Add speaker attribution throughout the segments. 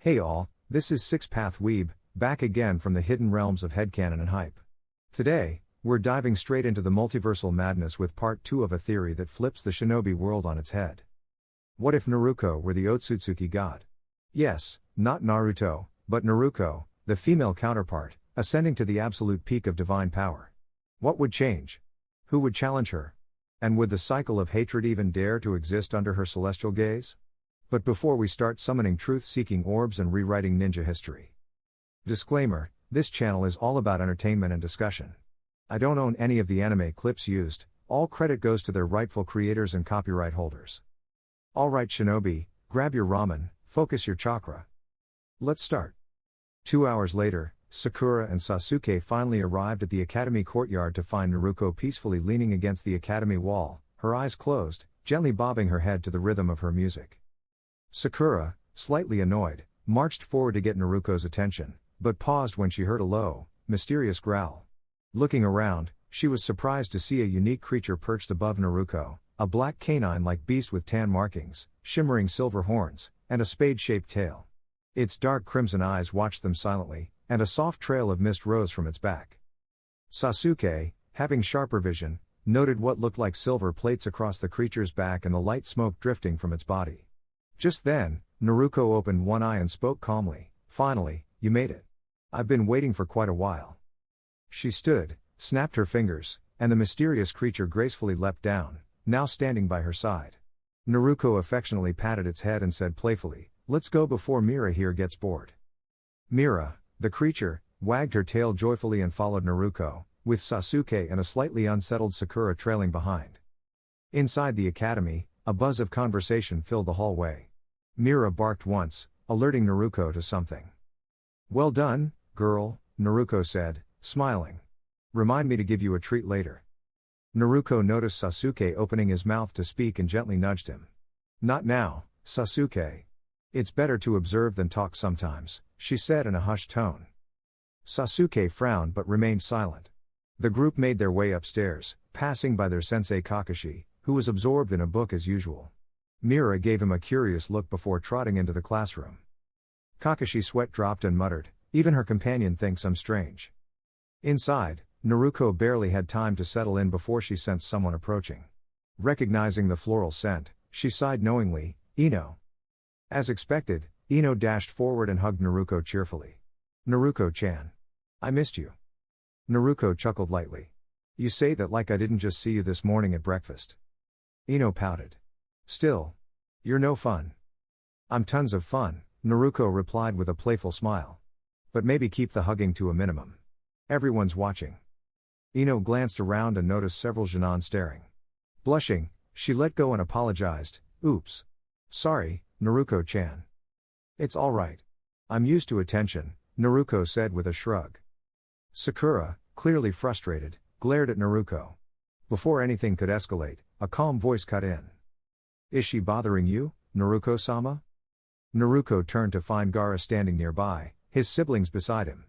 Speaker 1: Hey all, this is Six Path Weeb, back again from the hidden realms of headcanon and hype. Today, we're diving straight into the multiversal madness with part 2 of a theory that flips the shinobi world on its head. What if Naruko were the Ōtsutsuki god? Yes, not Naruto, but Naruko, the female counterpart, ascending to the absolute peak of divine power. What would change? Who would challenge her? And would the cycle of hatred even dare to exist under her celestial gaze? But before we start summoning truth-seeking orbs and rewriting ninja history. Disclaimer, this channel is all about entertainment and discussion. I don't own any of the anime clips used, all credit goes to their rightful creators and copyright holders. Alright shinobi, grab your ramen, focus your chakra. Let's start. 2 hours later, Sakura and Sasuke finally arrived at the academy courtyard to find Naruko peacefully leaning against the academy wall, her eyes closed, gently bobbing her head to the rhythm of her music. Sakura, slightly annoyed, marched forward to get Naruko's attention, but paused when she heard a low, mysterious growl. Looking around, she was surprised to see a unique creature perched above Naruko, a black canine-like beast with tan markings, shimmering silver horns, and a spade-shaped tail. Its dark crimson eyes watched them silently, and a soft trail of mist rose from its back. Sasuke, having sharper vision, noted what looked like silver plates across the creature's back and the light smoke drifting from its body. Just then, Naruko opened one eye and spoke calmly, "Finally, you made it. I've been waiting for quite a while." She stood, snapped her fingers, and the mysterious creature gracefully leapt down, now standing by her side. Naruko affectionately patted its head and said playfully, "Let's go before Mira here gets bored." Mira, the creature, wagged her tail joyfully and followed Naruko, with Sasuke and a slightly unsettled Sakura trailing behind. Inside the academy, a buzz of conversation filled the hallway. Mira barked once, alerting Naruko to something. "Well done, girl," Naruko said, smiling. "Remind me to give you a treat later." Naruko noticed Sasuke opening his mouth to speak and gently nudged him. "Not now, Sasuke. It's better to observe than talk sometimes," she said in a hushed tone. Sasuke frowned but remained silent. The group made their way upstairs, passing by their sensei Kakashi, who was absorbed in a book as usual. Mira gave him a curious look before trotting into the classroom. Kakashi's sweat dropped and muttered, "Even her companion thinks I'm strange." Inside, Naruko barely had time to settle in before she sensed someone approaching. Recognizing the floral scent, she sighed knowingly, "Ino." As expected, Ino dashed forward and hugged Naruko cheerfully. "Naruko-chan. I missed you." Naruko chuckled lightly. "You say that like I didn't just see you this morning at breakfast." Ino pouted. "Still. You're no fun." "I'm tons of fun," Naruko replied with a playful smile. "But maybe keep the hugging to a minimum. Everyone's watching." Ino glanced around and noticed several genin staring. Blushing, she let go and apologized, "Oops. Sorry, Naruko-chan." "It's alright. I'm used to attention," Naruko said with a shrug. Sakura, clearly frustrated, glared at Naruko. Before anything could escalate, a calm voice cut in. "Is she bothering you, Naruko-sama?" Naruko turned to find Gaara standing nearby, his siblings beside him.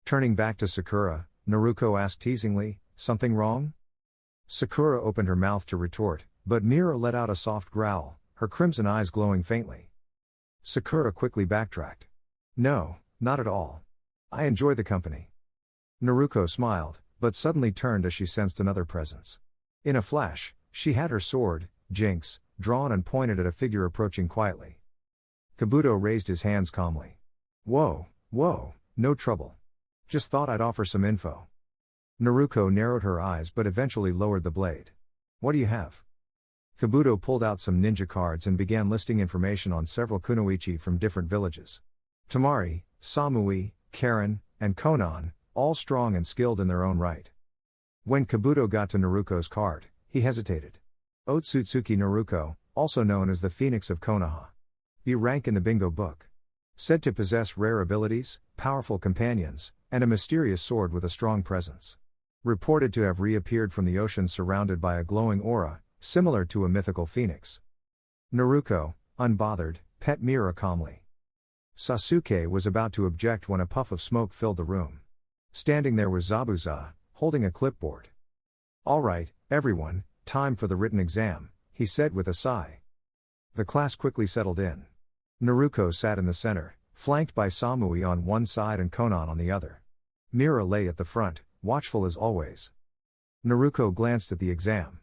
Speaker 1: Turning back to Sakura, Naruko asked teasingly, "Something wrong?" Sakura opened her mouth to retort, but Mira let out a soft growl, her crimson eyes glowing faintly. Sakura quickly backtracked. "No, not at all. I enjoy the company." Naruko smiled, but suddenly turned as she sensed another presence. In a flash, she had her sword, Jinx, drawn and pointed at a figure approaching quietly. Kabuto raised his hands calmly. Whoa, no trouble. Just thought I'd offer some info." Naruko narrowed her eyes but eventually lowered the blade. "What do you have?" Kabuto pulled out some ninja cards and began listing information on several kunoichi from different villages. Tamari, Samui, Karen, and Konan, all strong and skilled in their own right. When Kabuto got to Naruko's card, he hesitated. Ōtsutsuki Naruko, also known as the Phoenix of Konoha. B rank in the bingo book. Said to possess rare abilities, powerful companions, and a mysterious sword with a strong presence. Reported to have reappeared from the ocean surrounded by a glowing aura, similar to a mythical phoenix. Naruko, unbothered, pet Mira calmly. Sasuke was about to object when a puff of smoke filled the room. Standing there was Zabuza, holding a clipboard. "Alright, everyone, time for the written exam," he said with a sigh. The class quickly settled in. Naruko sat in the center, flanked by Samui on one side and Konan on the other. Mira lay at the front, watchful as always. Naruko glanced at the exam.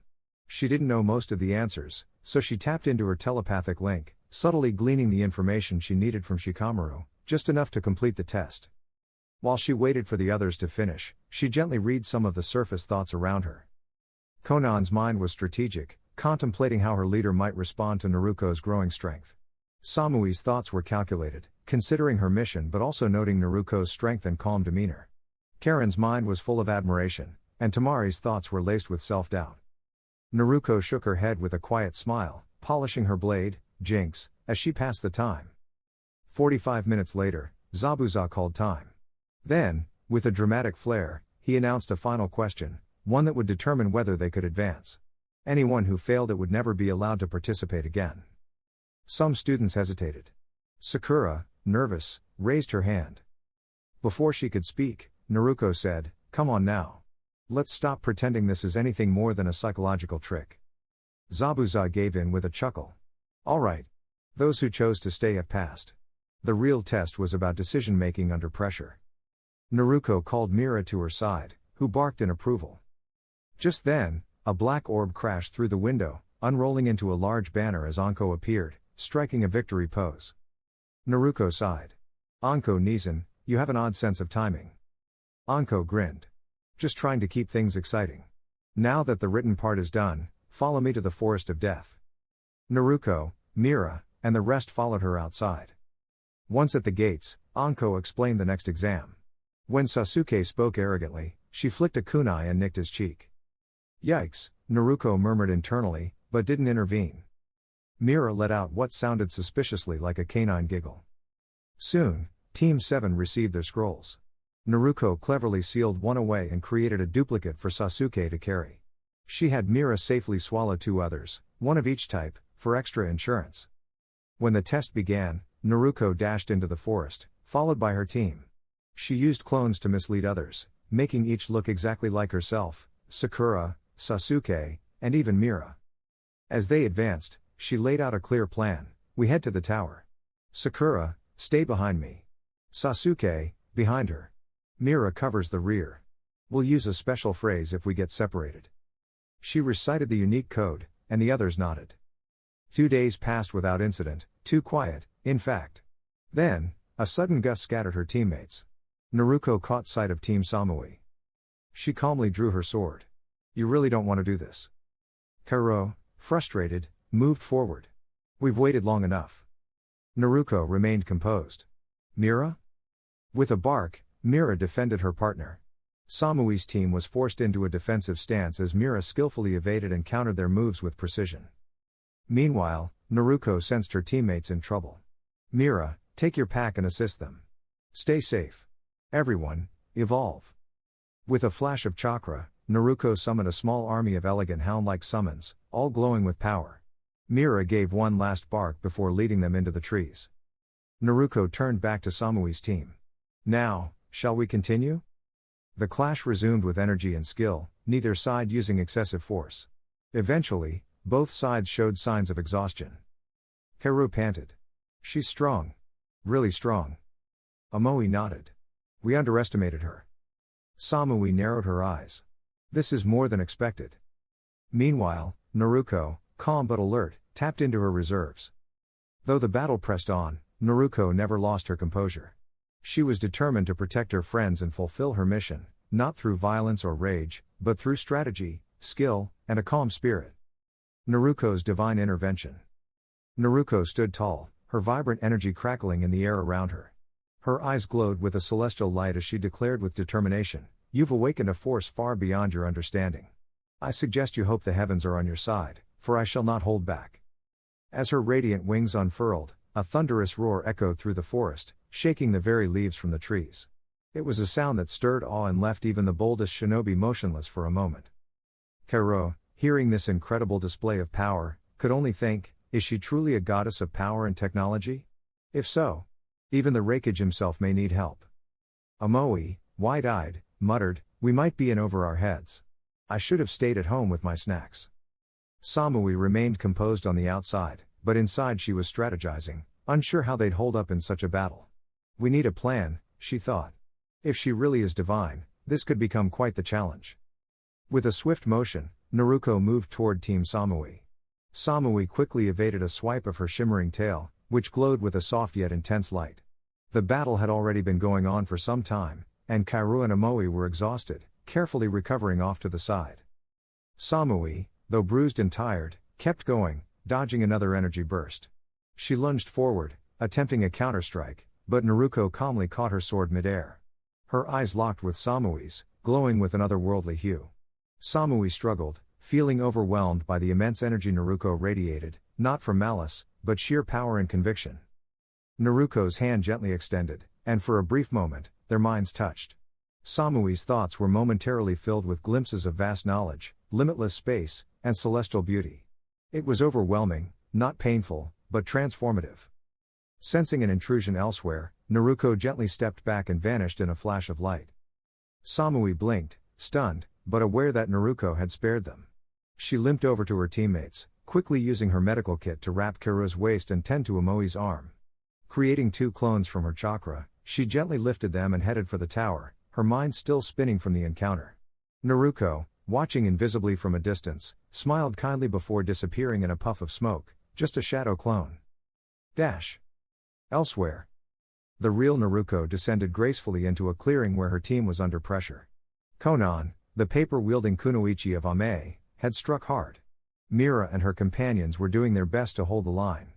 Speaker 1: She didn't know most of the answers, so she tapped into her telepathic link, subtly gleaning the information she needed from Shikamaru, just enough to complete the test. While she waited for the others to finish, she gently read some of the surface thoughts around her. Konan's mind was strategic, contemplating how her leader might respond to Naruko's growing strength. Samui's thoughts were calculated, considering her mission but also noting Naruko's strength and calm demeanor. Karen's mind was full of admiration, and Tamari's thoughts were laced with self-doubt. Naruko shook her head with a quiet smile, polishing her blade, Jinx, as she passed the time. 45 minutes later, Zabuza called time. Then, with a dramatic flair, he announced a final question, one that would determine whether they could advance. Anyone who failed it would never be allowed to participate again. Some students hesitated. Sakura, nervous, raised her hand. Before she could speak, Naruko said, "Come on now. Let's stop pretending this is anything more than a psychological trick." Zabuza gave in with a chuckle. "All right. Those who chose to stay have passed. The real test was about decision-making under pressure." Naruko called Mira to her side, who barked in approval. Just then, a black orb crashed through the window, unrolling into a large banner as Anko appeared, striking a victory pose. Naruko sighed. "Anko Nizan, you have an odd sense of timing." Anko grinned. "Just trying to keep things exciting. Now that the written part is done, follow me to the Forest of Death." Naruko, Mira, and the rest followed her outside. Once at the gates, Anko explained the next exam. When Sasuke spoke arrogantly, she flicked a kunai and nicked his cheek. "Yikes," Naruko murmured internally, but didn't intervene. Mira let out what sounded suspiciously like a canine giggle. Soon, Team 7 received their scrolls. Naruko cleverly sealed one away and created a duplicate for Sasuke to carry. She had Mira safely swallow 2 others, one of each type, for extra insurance. When the test began, Naruko dashed into the forest, followed by her team. She used clones to mislead others, making each look exactly like herself, Sakura, Sasuke, and even Mira. As they advanced, she laid out a clear plan. "We head to the tower. Sakura, stay behind me. Sasuke, behind her. Mira covers the rear. We'll use a special phrase if we get separated." She recited the unique code, and the others nodded. 2 days passed without incident, too quiet, in fact. Then, a sudden gust scattered her teammates. Naruko caught sight of Team Samui. She calmly drew her sword. "You really don't want to do this." Karo, frustrated, moved forward. "We've waited long enough." Naruko remained composed. "Mira?" With a bark, Mira defended her partner. Samui's team was forced into a defensive stance as Mira skillfully evaded and countered their moves with precision. Meanwhile, Naruko sensed her teammates in trouble. "Mira, take your pack and assist them. Stay safe. Everyone, evolve." With a flash of chakra, Naruko summoned a small army of elegant hound-like summons, all glowing with power. Mira gave one last bark before leading them into the trees. Naruko turned back to Samui's team. "Now, shall we continue?" The clash resumed with energy and skill, neither side using excessive force. Eventually, both sides showed signs of exhaustion. Karu panted. "She's strong. Really strong." Amoe nodded. "We underestimated her." Samui narrowed her eyes. "This is more than expected." Meanwhile, Naruko, calm but alert, tapped into her reserves. Though the battle pressed on, Naruko never lost her composure. She was determined to protect her friends and fulfill her mission, not through violence or rage, but through strategy, skill, and a calm spirit. Naruko's divine intervention. Naruko stood tall, her vibrant energy crackling in the air around her. Her eyes glowed with a celestial light as she declared with determination, "You've awakened a force far beyond your understanding. I suggest you hope the heavens are on your side, for I shall not hold back." As her radiant wings unfurled, a thunderous roar echoed through the forest, shaking the very leaves from the trees. It was a sound that stirred awe and left even the boldest shinobi motionless for a moment. Karo, hearing this incredible display of power, could only think, is she truly a goddess of power and technology? If so, even the Raikage himself may need help. Amoe, wide-eyed, muttered, "We might be in over our heads. I should have stayed at home with my snacks." Samui remained composed on the outside, but inside she was strategizing, unsure how they'd hold up in such a battle. We need a plan, she thought. If she really is divine, this could become quite the challenge. With a swift motion, Naruko moved toward Team Samui. Samui quickly evaded a swipe of her shimmering tail, which glowed with a soft yet intense light. The battle had already been going on for some time, and Kaoru and Amoe were exhausted, carefully recovering off to the side. Samui, though bruised and tired, kept going, dodging another energy burst. She lunged forward, attempting a counterstrike, but Naruko calmly caught her sword midair. Her eyes locked with Samui's, glowing with an otherworldly hue. Samui struggled, feeling overwhelmed by the immense energy Naruko radiated, not from malice, but sheer power and conviction. Naruko's hand gently extended, and for a brief moment, their minds touched. Samui's thoughts were momentarily filled with glimpses of vast knowledge, limitless space, and celestial beauty. It was overwhelming, not painful, but transformative. Sensing an intrusion elsewhere, Naruko gently stepped back and vanished in a flash of light. Samui blinked, stunned, but aware that Naruko had spared them. She limped over to her teammates, quickly using her medical kit to wrap Kaoru's waist and tend to Amoe's arm. Creating two clones from her chakra, she gently lifted them and headed for the tower, her mind still spinning from the encounter. Naruko, watching invisibly from a distance, smiled kindly before disappearing in a puff of smoke, just a shadow clone. Elsewhere. The real Naruko descended gracefully into a clearing where her team was under pressure. Konan, the paper-wielding kunoichi of Ame, had struck hard. Mira and her companions were doing their best to hold the line.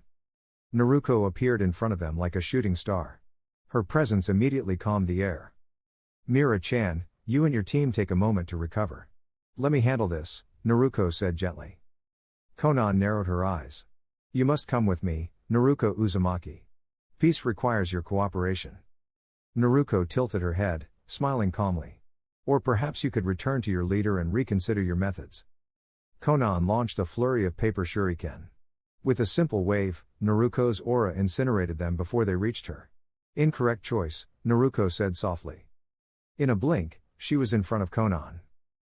Speaker 1: Naruko appeared in front of them like a shooting star. Her presence immediately calmed the air. Mira-chan, you and your team take a moment to recover. Let me handle this, Naruko said gently. Konan narrowed her eyes. You must come with me, Naruko Uzumaki. Peace requires your cooperation. Naruko tilted her head, smiling calmly. Or perhaps you could return to your leader and reconsider your methods. Konan launched a flurry of paper shuriken. With a simple wave, Naruko's aura incinerated them before they reached her. Incorrect choice, Naruko said softly. In a blink, she was in front of Konan.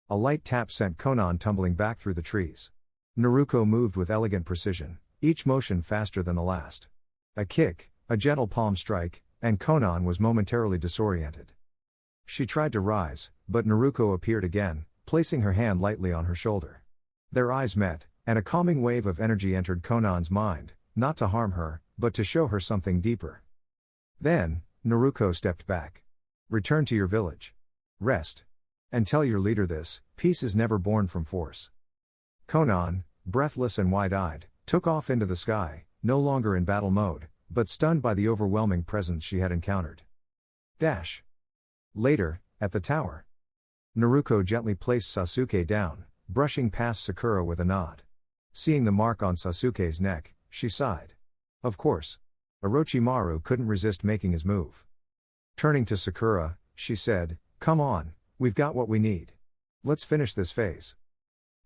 Speaker 1: A light tap sent Konan tumbling back through the trees. Naruko moved with elegant precision, each motion faster than the last. A kick, a gentle palm strike, and Konan was momentarily disoriented. She tried to rise, but Naruko appeared again, placing her hand lightly on her shoulder. Their eyes met, and a calming wave of energy entered Konan's mind, not to harm her, but to show her something deeper. Then, Naruko stepped back. Return to your village. Rest. And tell your leader this, peace is never born from force. Konan, breathless and wide-eyed, took off into the sky, no longer in battle mode, but stunned by the overwhelming presence she had encountered. Later, at the tower. Naruko gently placed Sasuke down, brushing past Sakura with a nod. Seeing the mark on Sasuke's neck, she sighed. Of course. Orochimaru couldn't resist making his move. Turning to Sakura, she said, "Come on, we've got what we need. Let's finish this phase."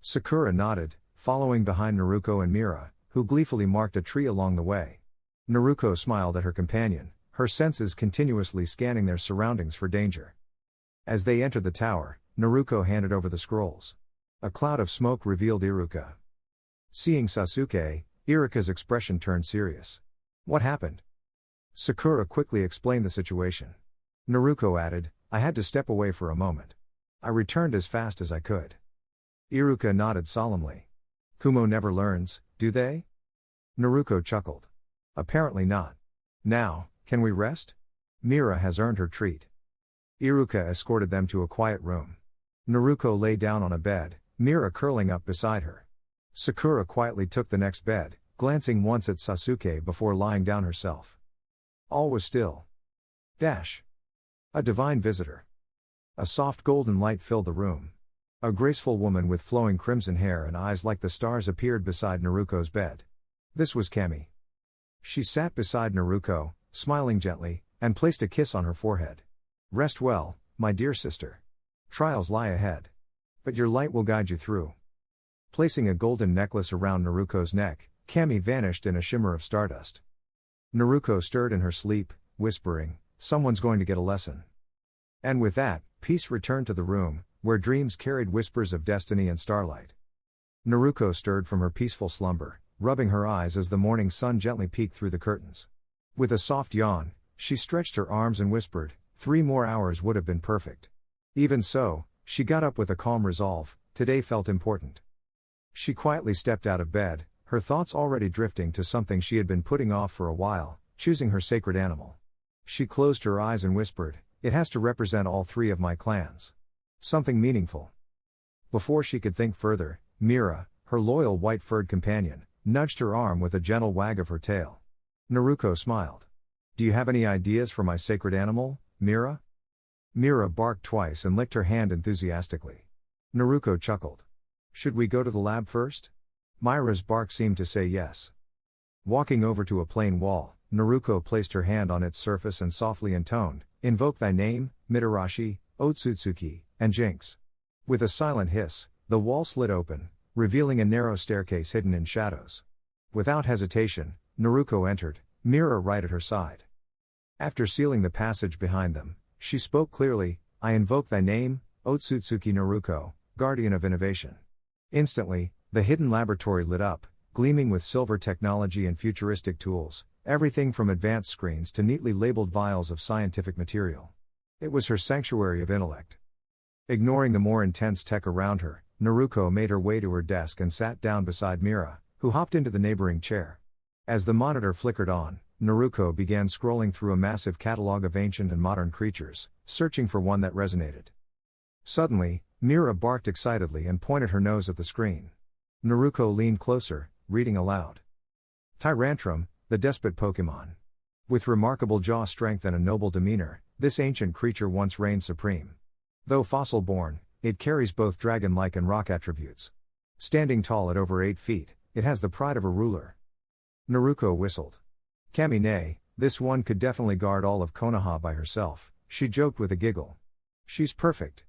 Speaker 1: Sakura nodded, following behind Naruko and Mira, who gleefully marked a tree along the way. Naruko smiled at her companion, her senses continuously scanning their surroundings for danger. As they entered the tower, Naruko handed over the scrolls. A cloud of smoke revealed Iruka. Seeing Sasuke, Iruka's expression turned serious. What happened? Sakura quickly explained the situation. Naruko added, I had to step away for a moment. I returned as fast as I could. Iruka nodded solemnly. Kumo never learns, do they? Naruko chuckled. Apparently not. Now, can we rest? Mira has earned her treat. Iruka escorted them to a quiet room. Naruko lay down on a bed, Mira curling up beside her. Sakura quietly took the next bed, glancing once at Sasuke before lying down herself. All was still. A divine visitor. A soft golden light filled the room. A graceful woman with flowing crimson hair and eyes like the stars appeared beside Naruko's bed. This was Kami. She sat beside Naruko, smiling gently, and placed a kiss on her forehead. Rest well, my dear sister. Trials lie ahead. But your light will guide you through. Placing a golden necklace around Naruko's neck, Kami vanished in a shimmer of stardust. Naruko stirred in her sleep, whispering, someone's going to get a lesson. And with that, peace returned to the room, where dreams carried whispers of destiny and starlight. Naruko stirred from her peaceful slumber, rubbing her eyes as the morning sun gently peeked through the curtains. With a soft yawn, she stretched her arms and whispered, 3 more hours would have been perfect. Even so, she got up with a calm resolve, today felt important. She quietly stepped out of bed, her thoughts already drifting to something she had been putting off for a while, choosing her sacred animal. She closed her eyes and whispered, it has to represent all 3 of my clans. Something meaningful. Before she could think further, Mira, her loyal white-furred companion, nudged her arm with a gentle wag of her tail. Naruko smiled. Do you have any ideas for my sacred animal, Mira? Mira barked twice and licked her hand enthusiastically. Naruko chuckled. Should we go to the lab first? Mira's bark seemed to say yes. Walking over to a plain wall, Naruko placed her hand on its surface and softly intoned, invoke thy name, Mitarashi, Ōtsutsuki, and Jinx. With a silent hiss, the wall slid open, revealing a narrow staircase hidden in shadows. Without hesitation, Naruko entered, Mira right at her side. After sealing the passage behind them, she spoke clearly, I invoke thy name, Ōtsutsuki Naruko, guardian of innovation. Instantly, the hidden laboratory lit up, gleaming with silver technology and futuristic tools, everything from advanced screens to neatly labeled vials of scientific material. It was her sanctuary of intellect. Ignoring the more intense tech around her, Naruko made her way to her desk and sat down beside Mira, who hopped into the neighboring chair. As the monitor flickered on, Naruko began scrolling through a massive catalog of ancient and modern creatures, searching for one that resonated. Suddenly, Mira barked excitedly and pointed her nose at the screen. Naruko leaned closer, reading aloud. Tyrantrum, the despot Pokémon. With remarkable jaw strength and a noble demeanor, this ancient creature once reigned supreme. Though fossil-born, it carries both dragon-like and rock attributes. Standing tall at over 8 feet, it has the pride of a ruler. Naruko whistled. Kamine, this one could definitely guard all of Konoha by herself, she joked with a giggle. She's perfect.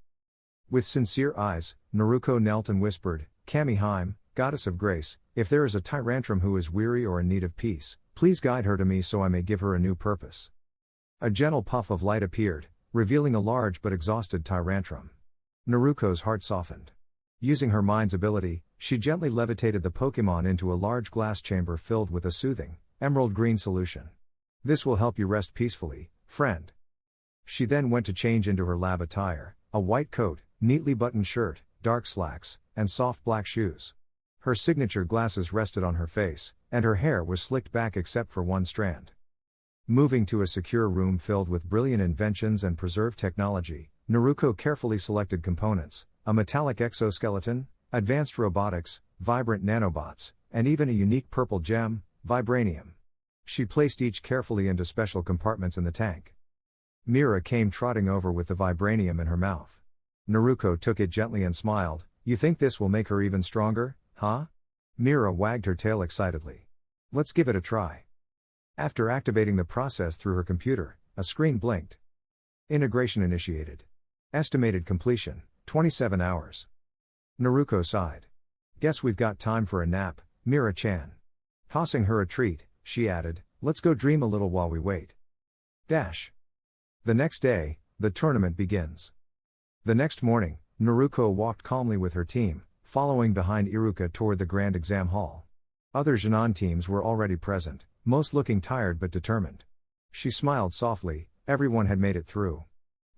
Speaker 1: With sincere eyes, Naruko knelt and whispered, Kamiheim, goddess of grace, if there is a Tyrantrum who is weary or in need of peace, please guide her to me so I may give her a new purpose. A gentle puff of light appeared, revealing a large but exhausted Tyrantrum. Naruko's heart softened. Using her mind's ability, she gently levitated the Pokémon into a large glass chamber filled with a soothing, emerald green solution. This will help you rest peacefully, friend. She then went to change into her lab attire, a white coat, neatly buttoned shirt, dark slacks, and soft black shoes. Her signature glasses rested on her face, and her hair was slicked back except for one strand. Moving to a secure room filled with brilliant inventions and preserved technology, Naruko carefully selected components, a metallic exoskeleton, advanced robotics, vibrant nanobots, and even a unique purple gem, vibranium. She placed each carefully into special compartments in the tank. Mira came trotting over with the vibranium in her mouth. Naruko took it gently and smiled, you think this will make her even stronger, huh? Mira wagged her tail excitedly. Let's give it a try. After activating the process through her computer, a screen blinked. Integration initiated. Estimated completion, 27 hours. Naruko sighed. Guess we've got time for a nap, Mira-chan. Tossing her a treat, she added, let's go dream a little while we wait. The next day, the tournament begins. The next morning, Naruko walked calmly with her team, following behind Iruka toward the grand exam hall. Other Jinan teams were already present, most looking tired but determined. She smiled softly, everyone had made it through.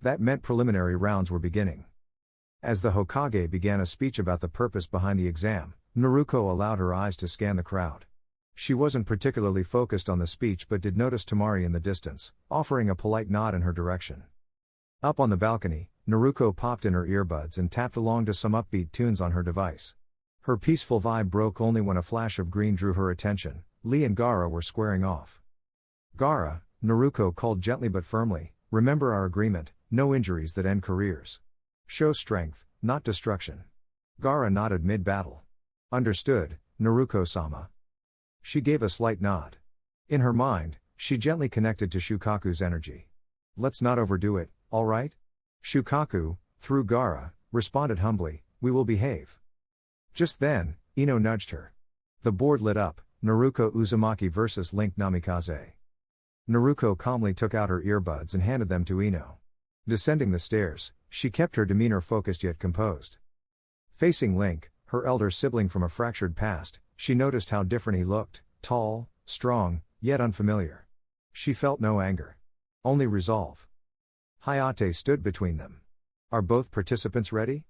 Speaker 1: That meant preliminary rounds were beginning. As the Hokage began a speech about the purpose behind the exam, Naruko allowed her eyes to scan the crowd. She wasn't particularly focused on the speech but did notice Tamari in the distance, offering a polite nod in her direction. Up on the balcony, Naruko popped in her earbuds and tapped along to some upbeat tunes on her device. Her peaceful vibe broke only when a flash of green drew her attention. Lee and Gaara were squaring off. Gaara, Naruko called gently but firmly, remember our agreement, no injuries that end careers. Show strength, not destruction. Gaara nodded mid-battle. Understood, Naruko-sama. She gave a slight nod. In her mind, she gently connected to Shukaku's energy. Let's not overdo it, alright? Shukaku, through Gaara, responded humbly, we will behave. Just then, Ino nudged her. The board lit up, Naruko Uzumaki vs Link Namikaze. Naruko calmly took out her earbuds and handed them to Ino. Descending the stairs, she kept her demeanor focused yet composed. Facing Link, her elder sibling from a fractured past, she noticed how different he looked, tall, strong, yet unfamiliar. She felt no anger. Only resolve. Hayate stood between them. Are both participants ready?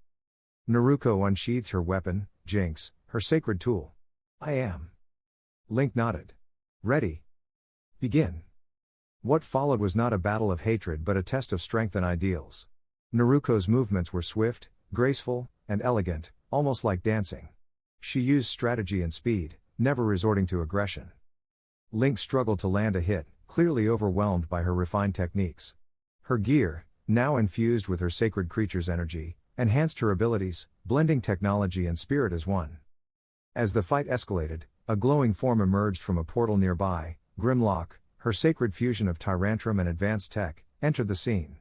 Speaker 1: Naruko unsheathed her weapon, Jinx, her sacred tool. I am. Link nodded. Ready. Begin. What followed was not a battle of hatred but a test of strength and ideals. Naruko's movements were swift, graceful, and elegant, almost like dancing. She used strategy and speed, never resorting to aggression. Link struggled to land a hit, clearly overwhelmed by her refined techniques. Her gear, now infused with her sacred creature's energy, enhanced her abilities, blending technology and spirit as one. As the fight escalated, a glowing form emerged from a portal nearby. Grimlock, her sacred fusion of Tyrantrum and advanced tech, entered the scene.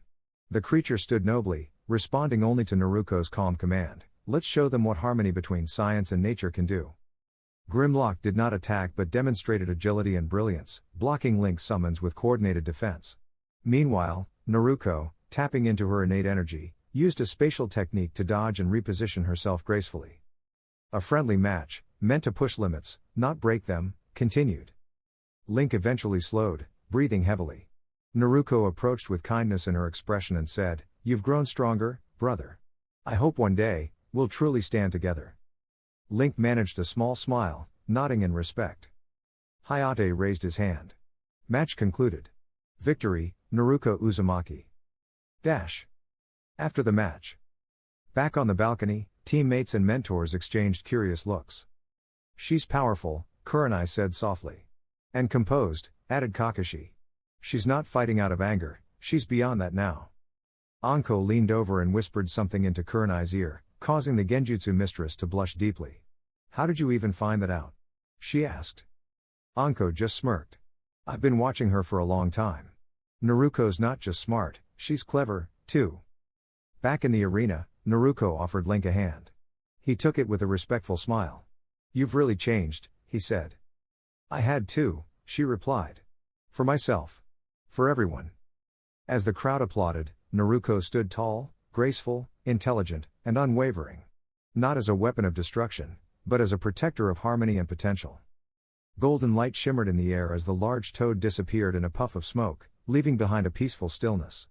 Speaker 1: The creature stood nobly, responding only to Naruko's calm command, let's show them what harmony between science and nature can do. Grimlock did not attack but demonstrated agility and brilliance, blocking Link's summons with coordinated defense. Meanwhile, Naruko, tapping into her innate energy, used a spatial technique to dodge and reposition herself gracefully. A friendly match, meant to push limits, not break them, continued. Link eventually slowed, breathing heavily. Naruko approached with kindness in her expression and said, "You've grown stronger, brother. I hope one day, we'll truly stand together." Link managed a small smile, nodding in respect. Hayate raised his hand. Match concluded. Victory, Naruko Uzumaki. After the match. Back on the balcony, teammates and mentors exchanged curious looks. She's powerful, Kurenai said softly. And composed, added Kakashi. She's not fighting out of anger, she's beyond that now. Anko leaned over and whispered something into Kurenai's ear, causing the Genjutsu mistress to blush deeply. How did you even find that out? She asked. Anko just smirked. I've been watching her for a long time. Naruko's not just smart, she's clever, too. Back in the arena, Naruko offered Link a hand. He took it with a respectful smile. You've really changed, he said. I had to, she replied. For myself. For everyone. As the crowd applauded, Naruko stood tall, graceful, intelligent, and unwavering. Not as a weapon of destruction, but as a protector of harmony and potential. Golden light shimmered in the air as the large toad disappeared in a puff of smoke, leaving behind a peaceful stillness.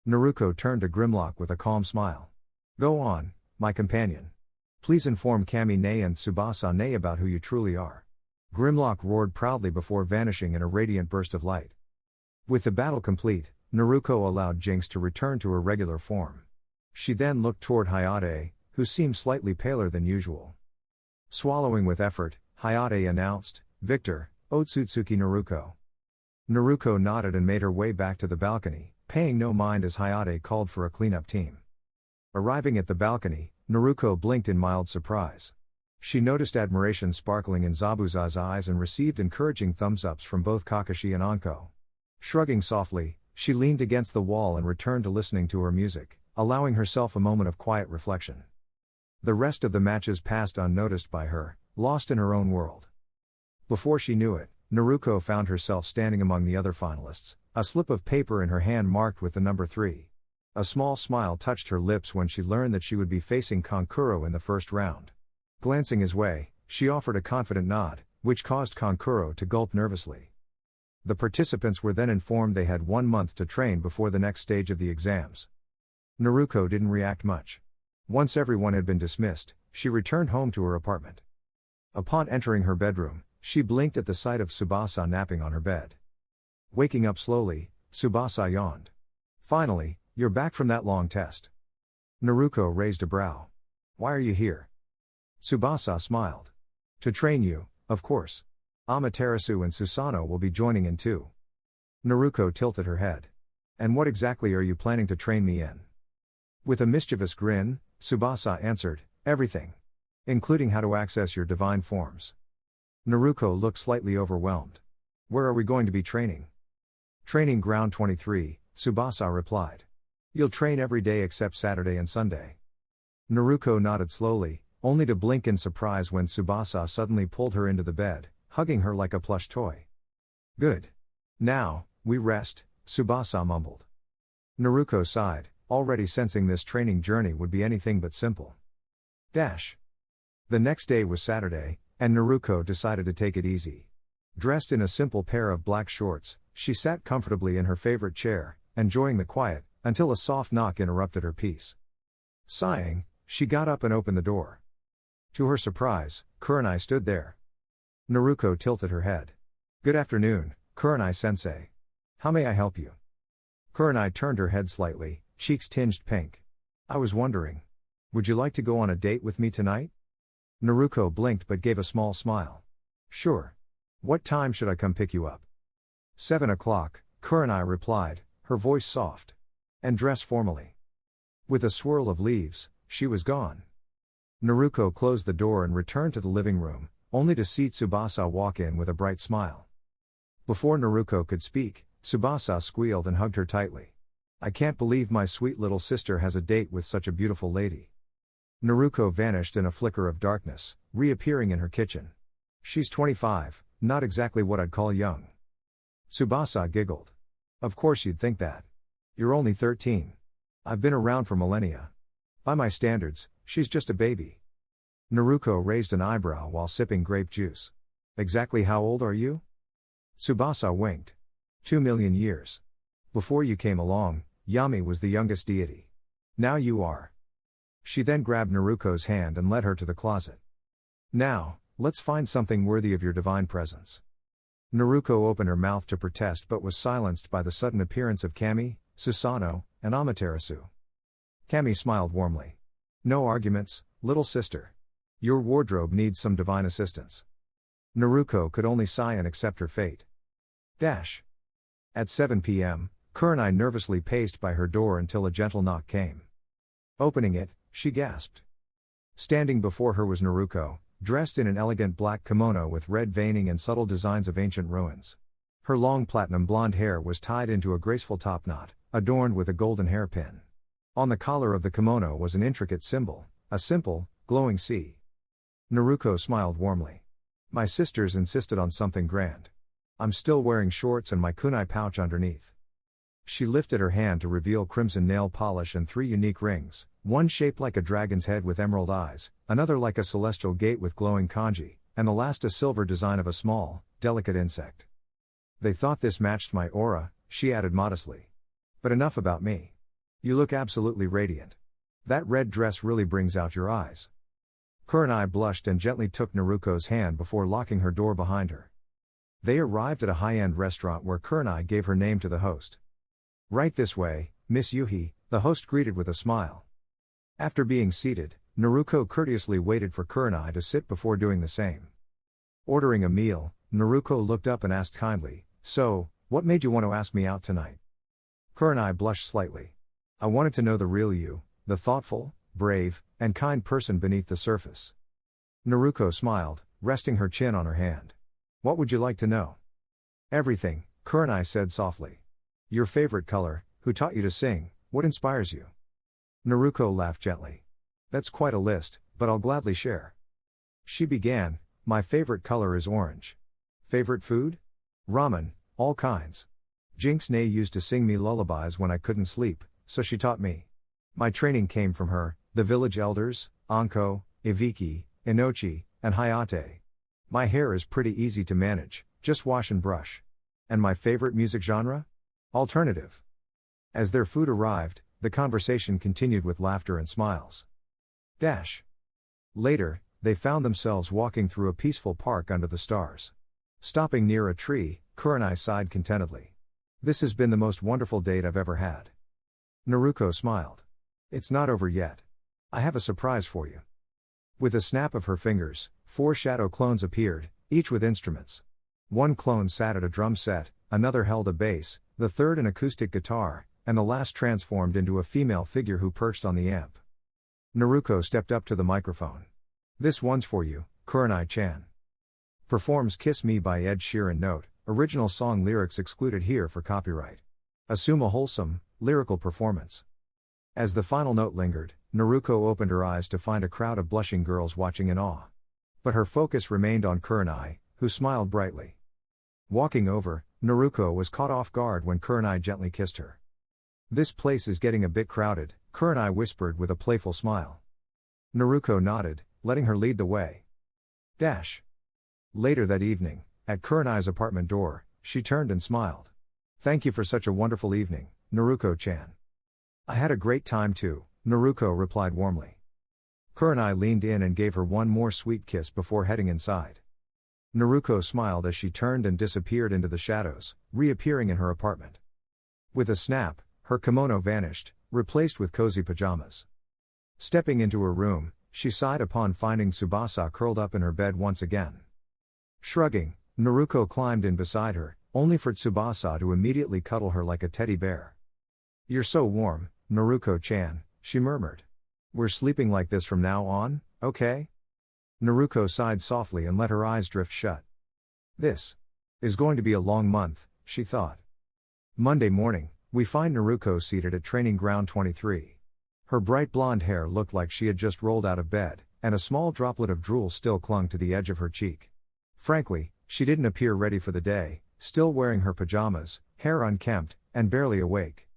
Speaker 1: Naruko turned to Grimlock with a calm smile. Go on, my companion. Please inform Kami-ne and Tsubasa-ne about who you truly are. Grimlock roared proudly before vanishing in a radiant burst of light. With the battle complete, Naruko allowed Jinx to return to her regular form. She then looked toward Hayate, who seemed slightly paler than usual. Swallowing with effort, Hayate announced, Victor, Ōtsutsuki Naruko. Naruko nodded and made her way back to the balcony, paying no mind as Hayate called for a cleanup team. Arriving at the balcony, Naruko blinked in mild surprise. She noticed admiration sparkling in Zabuza's eyes and received encouraging thumbs-ups from both Kakashi and Anko. Shrugging softly, she leaned against the wall and returned to listening to her music, allowing herself a moment of quiet reflection. The rest of the matches passed unnoticed by her, lost in her own world. Before she knew it, Naruko found herself standing among the other finalists, a slip of paper in her hand marked with the number 3. A small smile touched her lips when she learned that she would be facing Kankuro in the first round. Glancing his way, she offered a confident nod, which caused Kankuro to gulp nervously. The participants were then informed they had 1 month to train before the next stage of the exams. Naruko didn't react much. Once everyone had been dismissed, she returned home to her apartment. Upon entering her bedroom, she blinked at the sight of Tsubasa napping on her bed. Waking up slowly, Tsubasa yawned. Finally, you're back from that long test. Naruko raised a brow. Why are you here? Tsubasa smiled. To train you, of course. Amaterasu and Susanoo will be joining in too. Naruko tilted her head. And what exactly are you planning to train me in? With a mischievous grin, Tsubasa answered, everything. Including how to access your divine forms. Naruko looked slightly overwhelmed. Where are we going to be training? Training Ground 23, Tsubasa replied. You'll train every day except Saturday and Sunday. Naruko nodded slowly, only to blink in surprise when Tsubasa suddenly pulled her into the bed, hugging her like a plush toy. Good. Now, we rest, Tsubasa mumbled. Naruko sighed, already sensing this training journey would be anything but simple. The next day was Saturday, and Naruko decided to take it easy. Dressed in a simple pair of black shorts, She sat comfortably in her favorite chair, enjoying the quiet, until a soft knock interrupted her peace. Sighing, she got up and opened the door. To her surprise, Kurenai stood there. Naruko tilted her head. "Good afternoon, Kurenai-sensei. How may I help you?" Kurenai turned her head slightly, cheeks tinged pink. "I was wondering. Would you like to go on a date with me tonight?" Naruko blinked but gave a small smile. "Sure. What time should I come pick you up?" 7 o'clock, Kurenai replied, her voice soft. "And dress formally." With a swirl of leaves, she was gone. Naruko closed the door and returned to the living room, only to see Tsubasa walk in with a bright smile. Before Naruko could speak, Tsubasa squealed and hugged her tightly. "I can't believe my sweet little sister has a date with such a beautiful lady." Naruko vanished in a flicker of darkness, reappearing in her kitchen. "She's 25, not exactly what I'd call young." Tsubasa giggled. "Of course you'd think that. You're only 13. I've been around for millennia. By my standards, she's just a baby." Naruko raised an eyebrow while sipping grape juice. "Exactly how old are you?" Tsubasa winked. 2,000,000 years. Before you came along, Yami was the youngest deity. Now you are." She then grabbed Naruko's hand and led her to the closet. "Now, let's find something worthy of your divine presence." Naruko opened her mouth to protest but was silenced by the sudden appearance of Kami, Susanoo, and Amaterasu. Kami smiled warmly. "No arguments, little sister. Your wardrobe needs some divine assistance." Naruko could only sigh and accept her fate. At 7 p.m., Kurenai nervously paced by her door until a gentle knock came. Opening it, she gasped. Standing before her was Naruko, dressed in an elegant black kimono with red veining and subtle designs of ancient ruins. Her long platinum blonde hair was tied into a graceful topknot, adorned with a golden hairpin. On the collar of the kimono was an intricate symbol, a simple, glowing sea. Naruko smiled warmly. "My sisters insisted on something grand. I'm still wearing shorts and my kunai pouch underneath." She lifted her hand to reveal crimson nail polish and 3 unique rings, one shaped like a dragon's head with emerald eyes, another like a celestial gate with glowing kanji, and the last a silver design of a small, delicate insect. "They thought this matched my aura," she added modestly. "But enough about me. You look absolutely radiant. That red dress really brings out your eyes." Kurenai blushed and gently took Naruko's hand before locking her door behind her. They arrived at a high-end restaurant where Kurenai gave her name to the host. "Right this way, Miss Yuhi," the host greeted with a smile. After being seated, Naruko courteously waited for Kurenai to sit before doing the same. Ordering a meal, Naruko looked up and asked kindly, "So, what made you want to ask me out tonight?" Kurenai blushed slightly. "I wanted to know the real you, the thoughtful, brave, and kind person beneath the surface." Naruko smiled, resting her chin on her hand. "What would you like to know?" "Everything," Kurenai said softly. "Your favorite color, who taught you to sing, what inspires you?" Naruko laughed gently. "That's quite a list, but I'll gladly share." She began, "My favorite color is orange. Favorite food? Ramen, all kinds. Jinx-nae used to sing me lullabies when I couldn't sleep, so she taught me. My training came from her, the village elders, Anko, Ibiki, Inochi, and Hayate. My hair is pretty easy to manage, just wash and brush. And my favorite music genre? Alternative." As their food arrived, the conversation continued with laughter and smiles. Later, they found themselves walking through a peaceful park under the stars. Stopping near a tree, Kurenai sighed contentedly. "This has been the most wonderful date I've ever had." Naruko smiled. "It's not over yet. I have a surprise for you." With a snap of her fingers, 4 shadow clones appeared, each with instruments. One clone sat at a drum set, another held a bass, the third an acoustic guitar, and the last transformed into a female figure who perched on the amp. Naruko stepped up to the microphone. "This one's for you, Kurenai-chan." Performs Kiss Me by Ed Sheeran. Note, original song lyrics excluded here for copyright. Assume a wholesome, lyrical performance. As the final note lingered, Naruko opened her eyes to find a crowd of blushing girls watching in awe. But her focus remained on Kurenai, who smiled brightly. Walking over, Naruko was caught off guard when Kurenai gently kissed her. "This place is getting a bit crowded," Kurenai whispered with a playful smile. Naruko nodded, letting her lead the way. Later that evening, at Kurenai's apartment door, she turned and smiled. Thank you for such a wonderful evening, Naruko-chan. I had a great time too, Naruko replied warmly. Kurenai leaned in and gave her one more sweet kiss before heading inside. Naruko smiled as she turned and disappeared into the shadows, reappearing in her apartment. With a snap, her kimono vanished, replaced with cozy pajamas. Stepping into her room, she sighed upon finding Tsubasa curled up in her bed once again. Shrugging, Naruko climbed in beside her, only for Tsubasa to immediately cuddle her like a teddy bear. You're so warm, Naruko-chan, she murmured. We're sleeping like this from now on, okay? Naruko sighed softly and let her eyes drift shut. This is going to be a long month, she thought. Monday morning, we find Naruko seated at training ground 23. Her bright blonde hair looked like she had just rolled out of bed, and a small droplet of drool still clung to the edge of her cheek. Frankly, she didn't appear ready for the day, still wearing her pajamas, hair unkempt, and barely awake.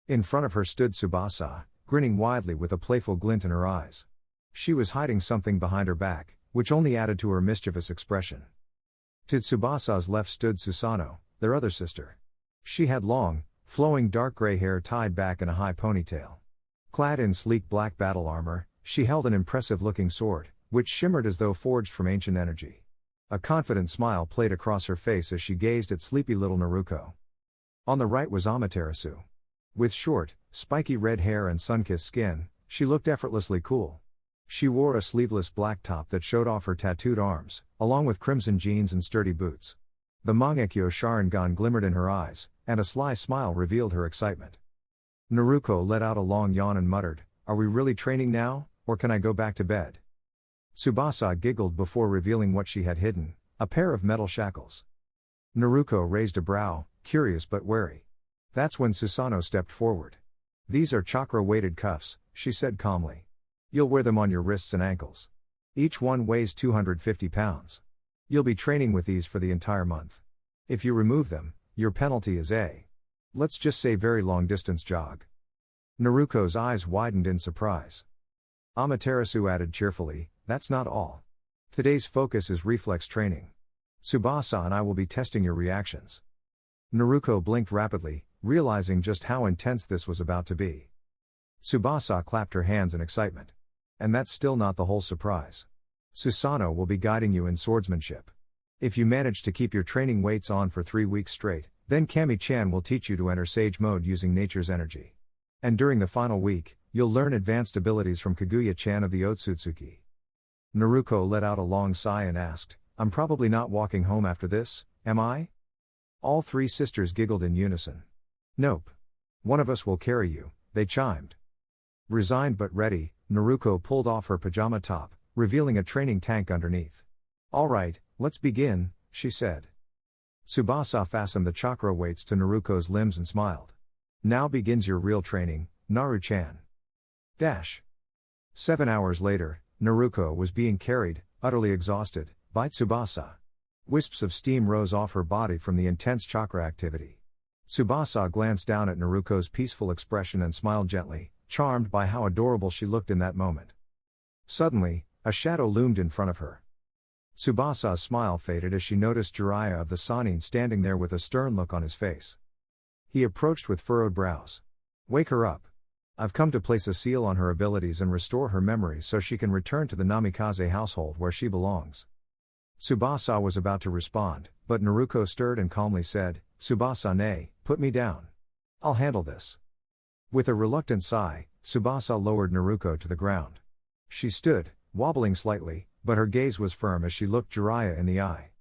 Speaker 1: In front of her stood Tsubasa, grinning widely with a playful glint in her eyes. She was hiding something behind her back, which only added to her mischievous expression. To Tsubasa's left stood Susanoo, their other sister. She had long, flowing dark gray hair tied back in a high ponytail. Clad in sleek black battle armor, she held an impressive-looking sword, which shimmered as though forged from ancient energy. A confident smile played across her face as she gazed at sleepy little Naruko. On the right was Amaterasu. With short, spiky red hair and sun-kissed skin, she looked effortlessly cool. She wore a sleeveless black top that showed off her tattooed arms, along with crimson jeans and sturdy boots. The Mangekyo Sharingan glimmered in her eyes, and a sly smile revealed her excitement. Naruko let out a long yawn and muttered, "Are we really training now, or can I go back to bed?" Tsubasa giggled before revealing what she had hidden, a pair of metal shackles. Naruko raised a brow, curious but wary. That's when Susanoo stepped forward. "These are chakra-weighted cuffs," she said calmly. "You'll wear them on your wrists and ankles. Each one weighs 250 pounds. You'll be training with these for the entire month. If you remove them, your penalty is let's just say very long-distance jog." Naruko's eyes widened in surprise. Amaterasu added cheerfully, "That's not all. Today's focus is reflex training. Tsubasa and I will be testing your reactions." Naruko blinked rapidly, realizing just how intense this was about to be. Tsubasa clapped her hands in excitement. "And that's still not the whole surprise. Susanoo will be guiding you in swordsmanship. If you manage to keep your training weights on for 3 weeks straight, then Kami-chan will teach you to enter Sage mode using nature's energy. And during the final week, you'll learn advanced abilities from Kaguya-chan of the Ōtsutsuki." Naruko let out a long sigh and asked, "I'm probably not walking home after this, am I?" All three sisters giggled in unison. "Nope. One of us will carry you," they chimed. Resigned but ready, Naruko pulled off her pajama top, revealing a training tank underneath. "All right, let's begin," she said. Tsubasa fastened the chakra weights to Naruko's limbs and smiled. "Now begins your real training, Naru-chan." 7 hours later, Naruko was being carried, utterly exhausted, by Tsubasa. Wisps of steam rose off her body from the intense chakra activity. Tsubasa glanced down at Naruko's peaceful expression and smiled gently, charmed by how adorable she looked in that moment. Suddenly, a shadow loomed in front of her. Tsubasa's smile faded as she noticed Jiraiya of the Sannin standing there with a stern look on his face. He approached with furrowed brows. "Wake her up. I've come to place a seal on her abilities and restore her memory so she can return to the Namikaze household where she belongs." Tsubasa was about to respond, but Naruko stirred and calmly said, "Tsubasa-ne, put me down. I'll handle this." With a reluctant sigh, Tsubasa lowered Naruko to the ground. She stood, wobbling slightly, but her gaze was firm as she looked Jiraiya in the eye.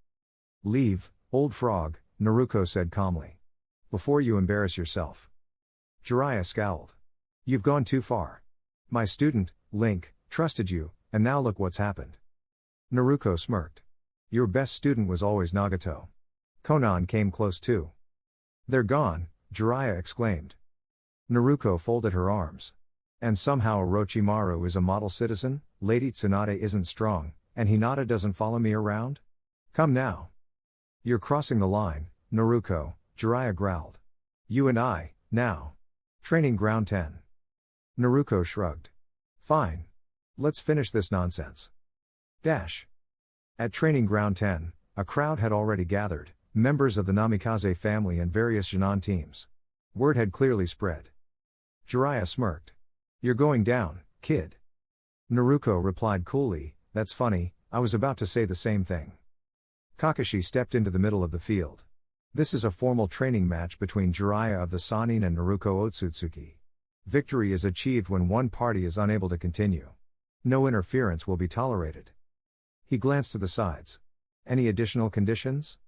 Speaker 1: "Leave, old frog," Naruko said calmly. "Before you embarrass yourself." Jiraiya scowled. "You've gone too far. My student, Link, trusted you, and now look what's happened." Naruko smirked. "Your best student was always Nagato. Konan came close too." "They're gone," Jiraiya exclaimed. Naruko folded her arms. "And somehow Orochimaru is a model citizen, Lady Tsunade isn't strong, and Hinata doesn't follow me around? Come now." "You're crossing the line, Naruko," Jiraiya growled. "You and I, now. Training ground 10. Naruko shrugged. "Fine. Let's finish this nonsense." At training ground 10, a crowd had already gathered, members of the Namikaze family and various Jinan teams. Word had clearly spread. Jiraiya smirked. "You're going down, kid." Naruko replied coolly, "That's funny, I was about to say the same thing." Kakashi stepped into the middle of the field. This is a formal training match between Jiraiya of the Sannin and Naruko Ōtsutsuki. Victory is achieved when one party is unable to continue. No interference will be tolerated. He glanced to the sides. Any additional conditions?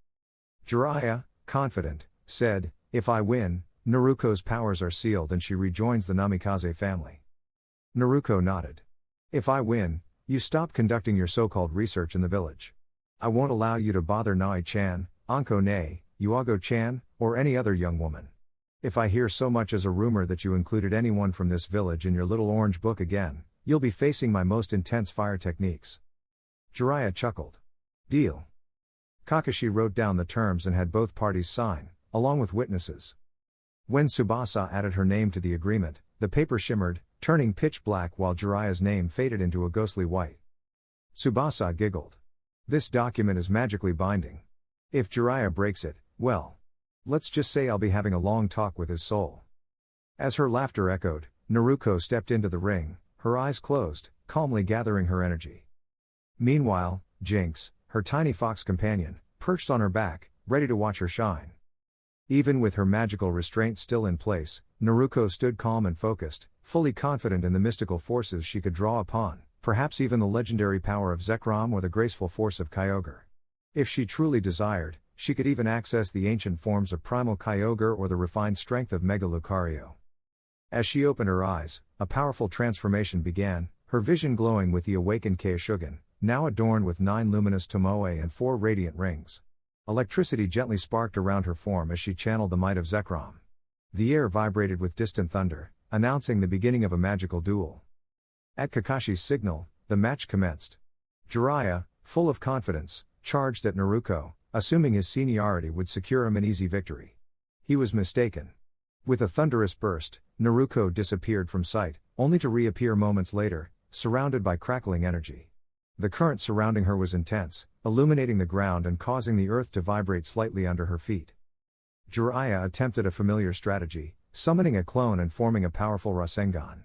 Speaker 1: Jiraiya, confident, said, "If I win, Naruko's powers are sealed and she rejoins the Namikaze family." Naruko nodded. "If I win, you stop conducting your so-called research in the village. I won't allow you to bother Nai-chan, Anko-ne, Yuago-chan, or any other young woman. If I hear so much as a rumor that you included anyone from this village in your little orange book again, you'll be facing my most intense fire techniques." Jiraiya chuckled. "Deal." Kakashi wrote down the terms and had both parties sign, along with witnesses. When Tsubasa added her name to the agreement, the paper shimmered, turning pitch black while Jiraiya's name faded into a ghostly white. Tsubasa giggled. "This document is magically binding. If Jiraiya breaks it, well, let's just say I'll be having a long talk with his soul." As her laughter echoed, Naruko stepped into the ring, her eyes closed, calmly gathering her energy. Meanwhile, Jinx, her tiny fox companion, perched on her back, ready to watch her shine. Even with her magical restraint still in place, Naruko stood calm and focused, fully confident in the mystical forces she could draw upon, perhaps even the legendary power of Zekrom or the graceful force of Kyogre. If she truly desired, she could even access the ancient forms of primal Kyogre or the refined strength of Mega Lucario. As she opened her eyes, a powerful transformation began, her vision glowing with the awakened Keishugan, now adorned with 9 luminous tomoe and 4 radiant rings. Electricity gently sparked around her form as she channeled the might of Zekrom. The air vibrated with distant thunder, announcing the beginning of a magical duel. At Kakashi's signal, the match commenced. Jiraiya, full of confidence, charged at Naruko, assuming his seniority would secure him an easy victory. He was mistaken. With a thunderous burst, Naruko disappeared from sight, only to reappear moments later, surrounded by crackling energy. The current surrounding her was intense, illuminating the ground and causing the earth to vibrate slightly under her feet. Jiraiya attempted a familiar strategy, summoning a clone and forming a powerful Rasengan.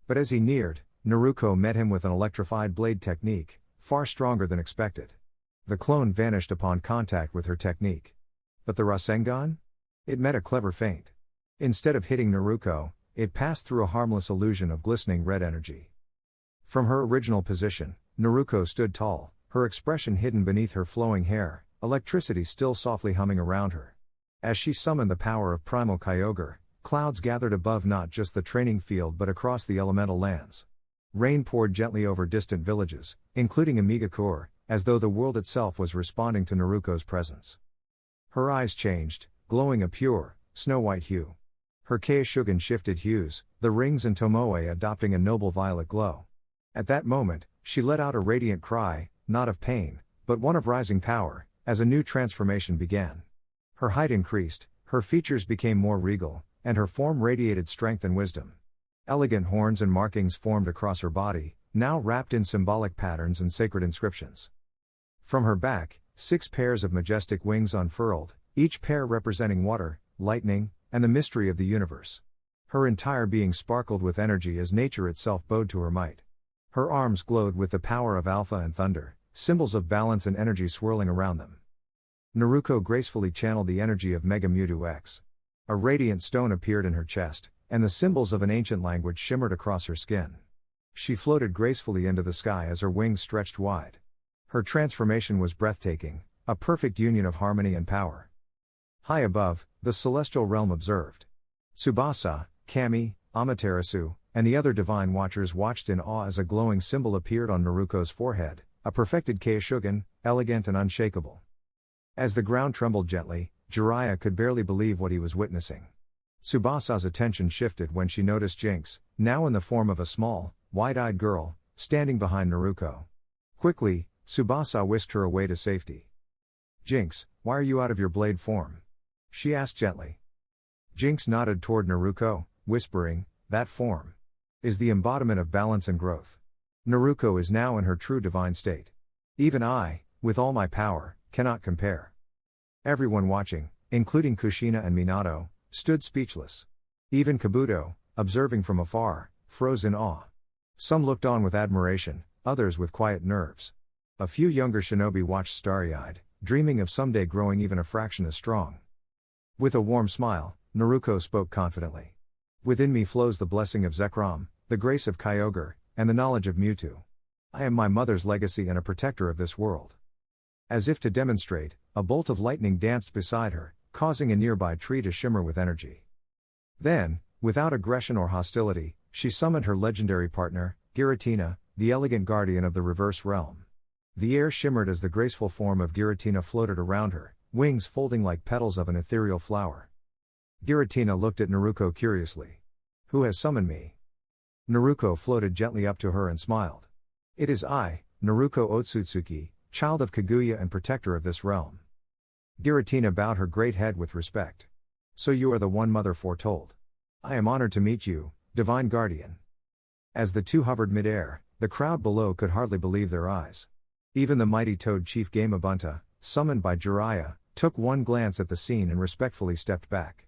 Speaker 1: But as he neared, Naruko met him with an electrified blade technique, far stronger than expected. The clone vanished upon contact with her technique. But the Rasengan? It met a clever feint. Instead of hitting Naruko, it passed through a harmless illusion of glistening red energy. From her original position, Naruko stood tall, her expression hidden beneath her flowing hair, electricity still softly humming around her. As she summoned the power of primal Kyogre, clouds gathered above not just the training field but across the elemental lands. Rain poured gently over distant villages, including Amigakure, as though the world itself was responding to Naruko's presence. Her eyes changed, glowing a pure, snow-white hue. Her Keishugan shifted hues, the rings and tomoe adopting a noble violet glow. At that moment, she let out a radiant cry, not of pain, but one of rising power, as a new transformation began. Her height increased, her features became more regal, and her form radiated strength and wisdom. Elegant horns and markings formed across her body, now wrapped in symbolic patterns and sacred inscriptions. From her back, 6 pairs of majestic wings unfurled, each pair representing water, lightning, and the mystery of the universe. Her entire being sparkled with energy as nature itself bowed to her might. Her arms glowed with the power of Alpha and Thunder, symbols of balance and energy swirling around them. Naruko gracefully channeled the energy of Mega Mewtwo X. A radiant stone appeared in her chest, and the symbols of an ancient language shimmered across her skin. She floated gracefully into the sky as her wings stretched wide. Her transformation was breathtaking, a perfect union of harmony and power. High above, the celestial realm observed. Tsubasa, Kami, Amaterasu, and the other divine watchers watched in awe as a glowing symbol appeared on Naruko's forehead, a perfected Keishugan, elegant and unshakable. As the ground trembled gently, Jiraiya could barely believe what he was witnessing. Tsubasa's attention shifted when she noticed Jinx, now in the form of a small, wide-eyed girl, standing behind Naruko. Quickly, Tsubasa whisked her away to safety. "Jinx, why are you out of your blade form?" she asked gently. Jinx nodded toward Naruko, whispering, "That form is the embodiment of balance and growth. Naruko is now in her true divine state. Even I, with all my power, cannot compare." Everyone watching, including Kushina and Minato, stood speechless. Even Kabuto, observing from afar, froze in awe. Some looked on with admiration, others with quiet nerves. A few younger shinobi watched starry-eyed, dreaming of someday growing even a fraction as strong. With a warm smile, Naruko spoke confidently. Within me flows the blessing of Zekrom, the grace of Kyogre, and the knowledge of Mewtwo. I am my mother's legacy and a protector of this world. As if to demonstrate, a bolt of lightning danced beside her, causing a nearby tree to shimmer with energy. Then, without aggression or hostility, she summoned her legendary partner, Giratina, the elegant guardian of the reverse realm. The air shimmered as the graceful form of Giratina floated around her, wings folding like petals of an ethereal flower. Giratina looked at Naruko curiously. "Who has summoned me?" Naruko floated gently up to her and smiled. "It is I, Naruko Ōtsutsuki, child of Kaguya and protector of this realm." Giratina bowed her great head with respect. "So you are the one mother foretold. I am honored to meet you, divine guardian." As the two hovered mid-air, the crowd below could hardly believe their eyes. Even the mighty Toad chief Gamabunta, summoned by Jiraiya, took one glance at the scene and respectfully stepped back.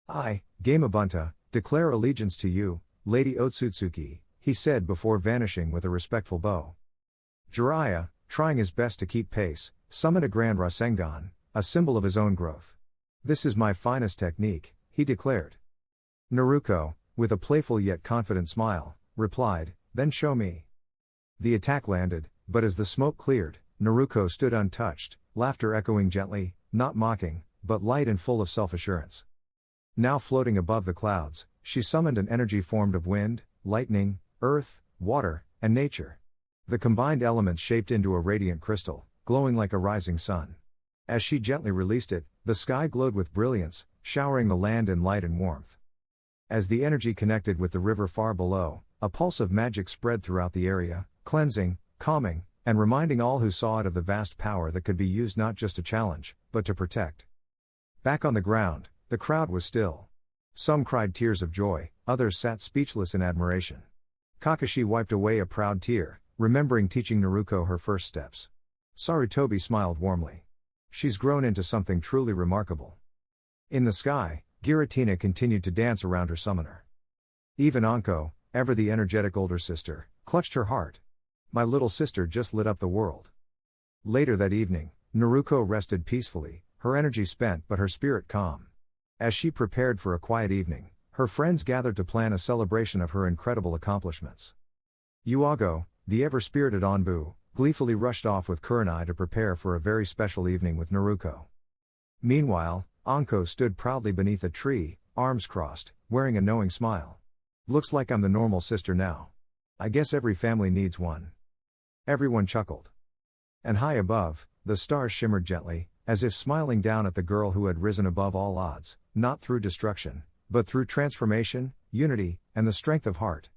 Speaker 1: "I, Gamabunta, declare allegiance to you, Lady Ōtsutsuki," he said before vanishing with a respectful bow. Jiraiya, trying his best to keep pace, summoned a grand Rasengan, a symbol of his own growth. "This is my finest technique," he declared. Naruko, with a playful yet confident smile, replied, "Then show me." The attack landed, but as the smoke cleared, Naruko stood untouched, laughter echoing gently, not mocking, but light and full of self-assurance. Now floating above the clouds, she summoned an energy formed of wind, lightning, earth, water, and nature. The combined elements shaped into a radiant crystal, glowing like a rising sun. As she gently released it, the sky glowed with brilliance, showering the land in light and warmth. As the energy connected with the river far below, a pulse of magic spread throughout the area, cleansing, calming, and reminding all who saw it of the vast power that could be used not just to challenge, but to protect. Back on the ground, the crowd was still. Some cried tears of joy, others sat speechless in admiration. Kakashi wiped away a proud tear, remembering teaching Naruko her first steps. Sarutobi smiled warmly. "She's grown into something truly remarkable." In the sky, Giratina continued to dance around her summoner. Even Anko, ever the energetic older sister, clutched her heart. "My little sister just lit up the world." Later that evening, Naruko rested peacefully, her energy spent but her spirit calm. As she prepared for a quiet evening, her friends gathered to plan a celebration of her incredible accomplishments. Yuago, the ever-spirited Anbu, gleefully rushed off with Kurenai to prepare for a very special evening with Naruko. Meanwhile, Anko stood proudly beneath a tree, arms crossed, wearing a knowing smile. "Looks like I'm the normal sister now. I guess every family needs one." Everyone chuckled. And high above, the stars shimmered gently, as if smiling down at the girl who had risen above all odds, not through destruction, but through transformation, unity, and the strength of heart.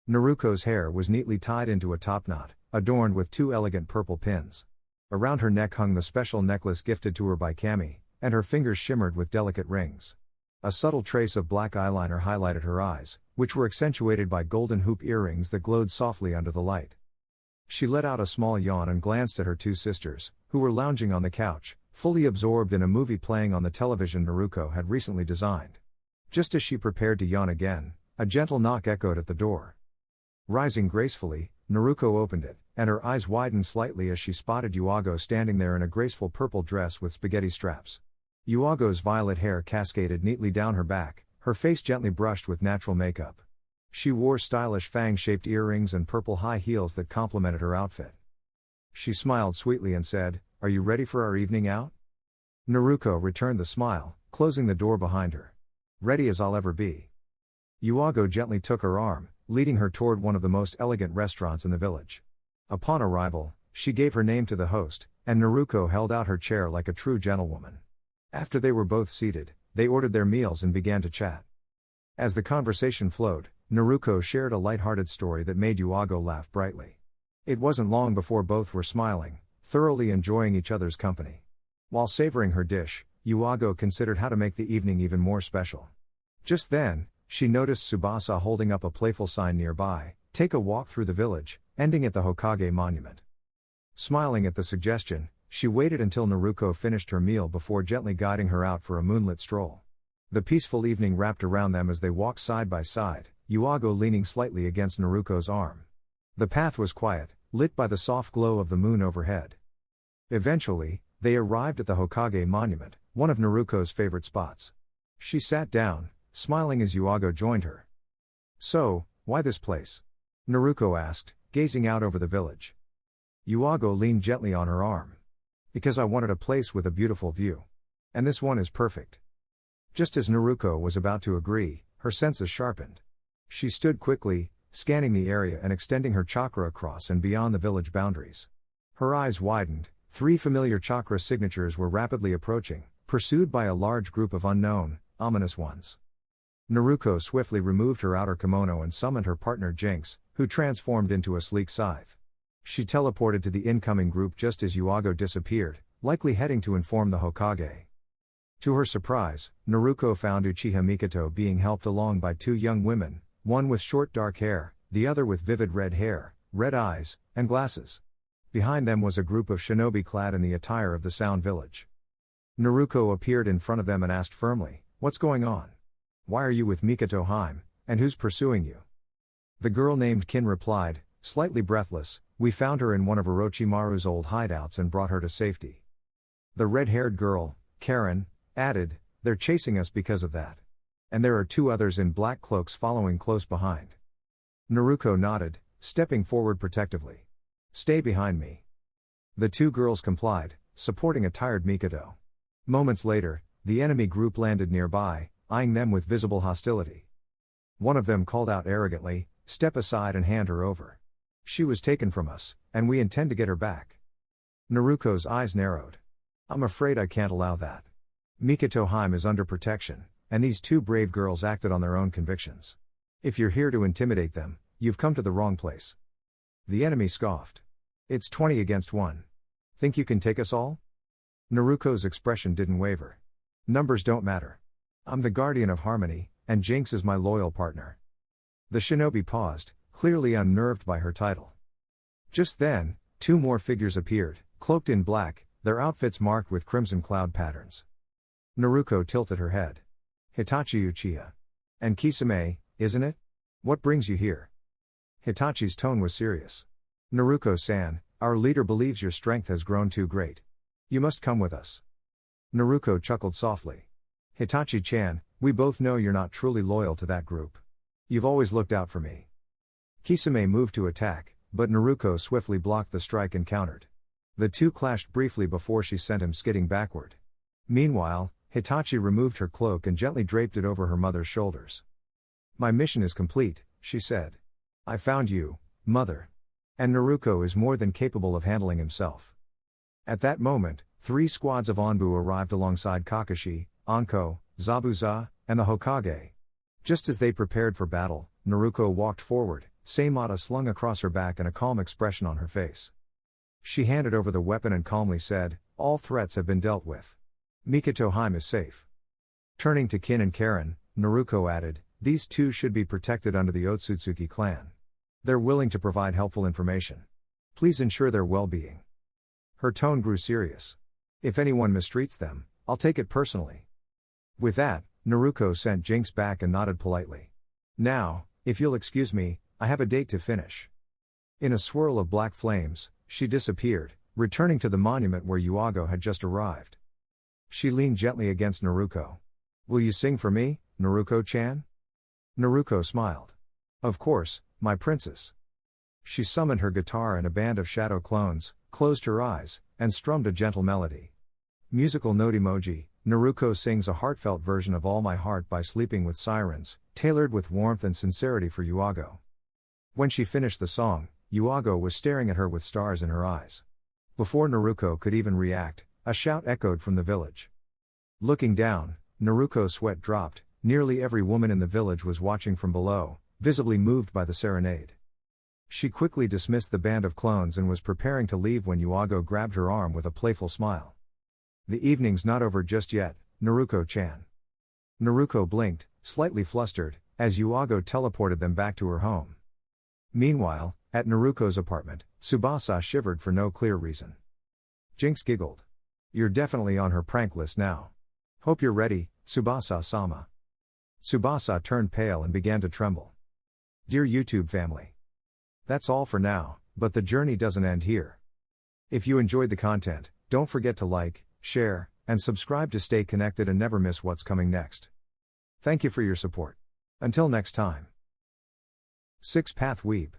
Speaker 1: Naruko's hair was neatly tied into a topknot, adorned with two elegant purple pins. Around her neck hung the special necklace gifted to her by Kami, and her fingers shimmered with delicate rings. A subtle trace of black eyeliner highlighted her eyes, which were accentuated by golden hoop earrings that glowed softly under the light. She let out a small yawn and glanced at her two sisters, who were lounging on the couch, fully absorbed in a movie playing on the television Naruko had recently designed. Just as she prepared to yawn again, a gentle knock echoed at the door. Rising gracefully, Naruko opened it, and her eyes widened slightly as she spotted Yuago standing there in a graceful purple dress with spaghetti straps. Yuago's violet hair cascaded neatly down her back, her face gently brushed with natural makeup. She wore stylish fang-shaped earrings and purple high heels that complemented her outfit. She smiled sweetly and said, "Are you ready for our evening out?" Naruko returned the smile, closing the door behind her. "Ready as I'll ever be." Yuago gently took her arm, leading her toward one of the most elegant restaurants in the village. Upon arrival, she gave her name to the host, and Naruko held out her chair like a true gentlewoman. After they were both seated, they ordered their meals and began to chat. As the conversation flowed, Naruko shared a light-hearted story that made Yuago laugh brightly. It wasn't long before both were smiling, thoroughly enjoying each other's company. While savoring her dish, Yuago considered how to make the evening even more special. Just then, she noticed Tsubasa holding up a playful sign nearby, "Take a walk through the village," ending at the Hokage monument. Smiling at the suggestion, she waited until Naruko finished her meal before gently guiding her out for a moonlit stroll. The peaceful evening wrapped around them as they walked side by side, Yuago leaning slightly against Naruko's arm. The path was quiet, lit by the soft glow of the moon overhead. Eventually, they arrived at the Hokage monument, one of Naruko's favorite spots. She sat down, smiling as Yuago joined her. "So, why this place?" Naruko asked, gazing out over the village. Yuago leaned gently on her arm. "Because I wanted a place with a beautiful view. And this one is perfect." Just as Naruko was about to agree, her senses sharpened. She stood quickly, scanning the area and extending her chakra across and beyond the village boundaries. Her eyes widened, 3 familiar chakra signatures were rapidly approaching, pursued by a large group of unknown, ominous ones. Naruko swiftly removed her outer kimono and summoned her partner Jinx, who transformed into a sleek scythe. She teleported to the incoming group just as Yuago disappeared, likely heading to inform the Hokage. To her surprise, Naruko found Uchiha Mikoto being helped along by 2 young women, one with short dark hair, the other with vivid red hair, red eyes, and glasses. Behind them was a group of shinobi clad in the attire of the Sound Village. Naruko appeared in front of them and asked firmly, "What's going on? Why are you with Mikoto Haim, and who's pursuing you?" The girl named Kin replied, slightly breathless, "We found her in one of Orochimaru's old hideouts and brought her to safety." The red-haired girl, Karen, added, "They're chasing us because of that. And there are 2 others in black cloaks following close behind." Naruko nodded, stepping forward protectively. "Stay behind me." The 2 girls complied, supporting a tired Mikoto. Moments later, the enemy group landed nearby, eyeing them with visible hostility. One of them called out arrogantly, "Step aside and hand her over. She was taken from us, and we intend to get her back." Naruko's eyes narrowed. "I'm afraid I can't allow that. Mikoto Haim is under protection, and these 2 brave girls acted on their own convictions. If you're here to intimidate them, you've come to the wrong place." The enemy scoffed. "It's 20 against 1. Think you can take us all?" Naruko's expression didn't waver. "Numbers don't matter. I'm the guardian of harmony, and Jinx is my loyal partner." The shinobi paused, clearly unnerved by her title. Just then, 2 more figures appeared, cloaked in black, their outfits marked with crimson cloud patterns. Naruko tilted her head. "Hitachi Uchiha. And Kisame, isn't it? What brings you here?" Hitachi's tone was serious. "Naruko-san, our leader believes your strength has grown too great. You must come with us." Naruko chuckled softly. "Hitachi-chan, we both know you're not truly loyal to that group. You've always looked out for me." Kisame moved to attack, but Naruko swiftly blocked the strike and countered. The 2 clashed briefly before she sent him skidding backward. Meanwhile, Hitachi removed her cloak and gently draped it over her mother's shoulders. "My mission is complete," she said. "I found you, mother. And Naruko is more than capable of handling himself." At that moment, 3 squads of Onbu arrived alongside Kakashi, Anko, Zabuza, and the Hokage. Just as they prepared for battle, Naruko walked forward, Seimata slung across her back and a calm expression on her face. She handed over the weapon and calmly said, "All threats have been dealt with. Mikoto Haim is safe." Turning to Kin and Karen, Naruko added, "These 2 should be protected under the Ōtsutsuki clan. They're willing to provide helpful information. Please ensure their well-being." Her tone grew serious. "If anyone mistreats them, I'll take it personally." With that, Naruko sent Jinx back and nodded politely. "Now, if you'll excuse me, I have a date to finish." In a swirl of black flames, she disappeared, returning to the monument where Yuago had just arrived. She leaned gently against Naruko. "Will you sing for me, Naruko-chan?" Naruko smiled. "Of course, my princess." She summoned her guitar and a band of shadow clones, closed her eyes, and strummed a gentle melody. Musical note emoji, Naruko sings a heartfelt version of All My Heart by Sleeping with Sirens, tailored with warmth and sincerity for Yuago. When she finished the song, Yuago was staring at her with stars in her eyes. Before Naruko could even react, a shout echoed from the village. Looking down, Naruko's sweat dropped. Nearly every woman in the village was watching from below, visibly moved by the serenade. She quickly dismissed the band of clones and was preparing to leave when Yuago grabbed her arm with a playful smile. "The evening's not over just yet, Naruko-chan." Naruko blinked, slightly flustered, as Yuago teleported them back to her home. Meanwhile, at Naruko's apartment, Tsubasa shivered for no clear reason. Jinx giggled. You're definitely on her prank list now. Hope you're ready, Tsubasa-sama. Tsubasa turned pale and began to tremble. Dear YouTube family. That's all for now, but the journey doesn't end here. If you enjoyed the content, don't forget to like, share, and subscribe to stay connected and never miss what's coming next. Thank you for your support. Until next time. 6 Path Weeb.